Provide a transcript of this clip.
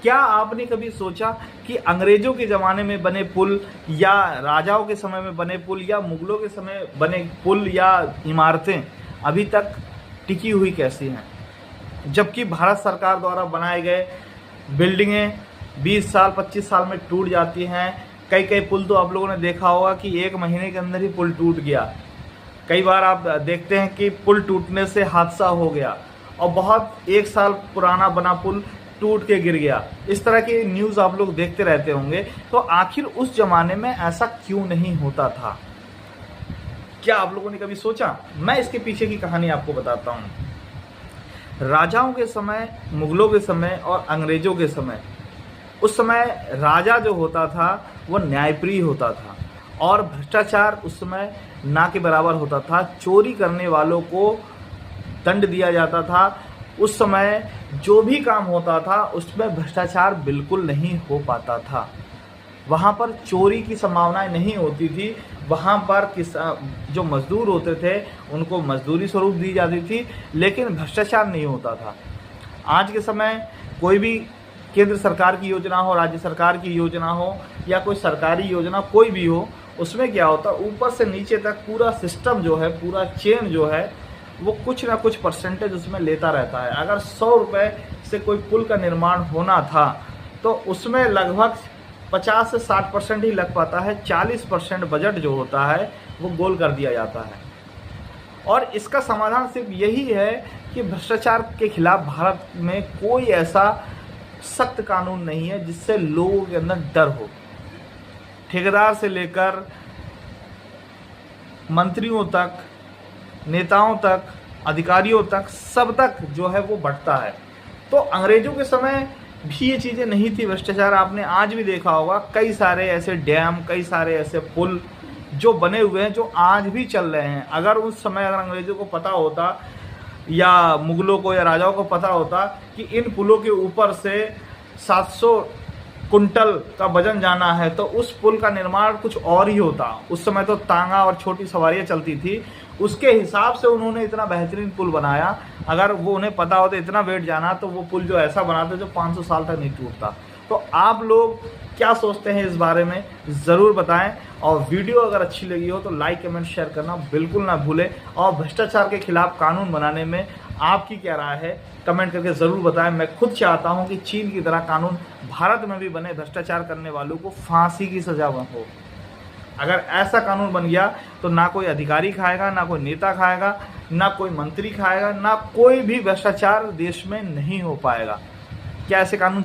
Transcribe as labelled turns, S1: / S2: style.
S1: क्या आपने कभी सोचा कि अंग्रेजों के ज़माने में बने पुल या राजाओं के समय में बने पुल या मुगलों के समय बने पुल या इमारतें अभी तक टिकी हुई कैसी हैं? जबकि भारत सरकार द्वारा बनाए गए बिल्डिंगें 20 साल 25 साल में टूट जाती हैं। कई कई पुल तो आप लोगों ने देखा होगा कि 1 महीने के अंदर ही पुल टूट गया। कई बार आप देखते हैं कि पुल टूटने से हादसा हो गया और बहुत 1 साल पुराना बना पुल टूट के गिर गया। इस तरह की न्यूज़ आप लोग देखते रहते होंगे। तो आखिर उस ज़माने में ऐसा क्यों नहीं होता था? क्या आप लोगों ने कभी सोचा? मैं इसके पीछे की कहानी आपको बताता हूँ। राजाओं के समय, मुगलों के समय और अंग्रेजों के समय, उस समय राजा जो होता था वो न्यायप्रिय होता था और भ्रष्टाचार उस समय ना के बराबर होता था। चोरी करने वालों को दंड दिया जाता था। उस समय जो भी काम होता था उसमें भ्रष्टाचार बिल्कुल नहीं हो पाता था। वहाँ पर चोरी की संभावनाएं नहीं होती थी। वहाँ पर जो मजदूर होते थे उनको मजदूरी स्वरूप दी जाती थी, लेकिन भ्रष्टाचार नहीं होता था। आज के समय कोई भी केंद्र सरकार की योजना हो, राज्य सरकार की योजना हो या कोई सरकारी योजना कोई भी हो, उसमें क्या होता है, ऊपर से नीचे तक पूरा सिस्टम जो है, पूरा चेन जो है, वो कुछ ना कुछ परसेंटेज उसमें लेता रहता है। अगर 100 रुपये से कोई पुल का निर्माण होना था तो उसमें लगभग 50 से 60% ही लग पाता है। 40% बजट जो होता है वो गोल कर दिया जाता है। और इसका समाधान सिर्फ यही है कि भ्रष्टाचार के खिलाफ भारत में कोई ऐसा सख्त कानून नहीं है जिससे लोगों के अंदर डर हो। ठेकेदार से लेकर मंत्रियों तक, नेताओं तक, अधिकारियों तक, सब तक जो है वो बढ़ता है। तो अंग्रेजों के समय भी ये चीज़ें नहीं थी। भ्रष्टाचार आपने आज भी देखा होगा। कई सारे ऐसे डैम, कई सारे ऐसे पुल जो बने हुए हैं जो आज भी चल रहे हैं। अगर उस समय अगर अंग्रेजों को पता होता या मुगलों को या राजाओं को पता होता कि इन पुलों के ऊपर से 700 कुंटल का वजन जाना है तो उस पुल का निर्माण कुछ और ही होता। उस समय तो तांगा और छोटी सवारियां चलती थी, उसके हिसाब से उन्होंने इतना बेहतरीन पुल बनाया। अगर वो उन्हें पता होता इतना वेट जाना तो वो पुल जो ऐसा बनाते जो 500 साल तक नहीं टूटता। तो आप लोग क्या सोचते हैं इस बारे में ज़रूर बताएं। और वीडियो अगर अच्छी लगी हो तो लाइक, कमेंट, शेयर करना बिल्कुल ना भूलें। और भ्रष्टाचार के खिलाफ कानून बनाने में आपकी क्या राय है कमेंट करके ज़रूर बताएं। मैं खुद चाहता हूं कि चीन की तरह कानून भारत में भी बने, भ्रष्टाचार करने वालों को फांसी की सजा हो। अगर ऐसा कानून बन गया तो ना कोई अधिकारी खाएगा, ना कोई नेता खाएगा, ना कोई मंत्री खाएगा, ना कोई भी भ्रष्टाचार देश में नहीं हो पाएगा। क्या ऐसे कानून